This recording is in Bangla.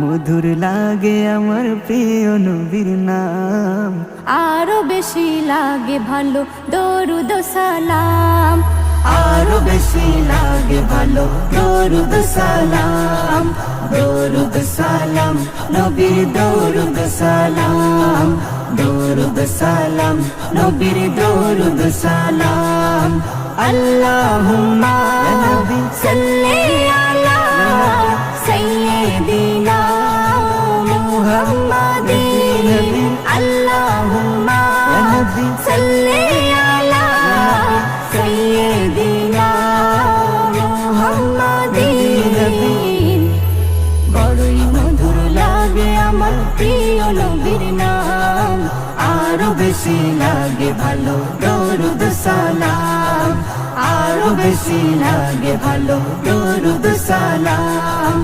মধুর লাগে আমার প্রিয় নবীর নাম, আরো বেশি লাগে ভালো দরুদ সালাম, আরো বেশি লাগে ভালো দরুদ সালাম, দরুদ সালাম নবীর দরুদ সালাম, দরুদ সালাম নবীর দরুদ সালাম। আল্লাহুম্মা সাল্লি আলা সাইয়্যিদিনা মুহাম্মাদিন, আল্লাহুম্মা সাল্লি আলা সাইয়্যিদিনা মুহাম্মাদিন। বড়ই মধুর লাগে আমার প্রিয় নবীর নাম, আরো বেশি লাগে ভালো দরুদ সালাম, আরো বেশি লাগে ভালো দরুদ সালাম।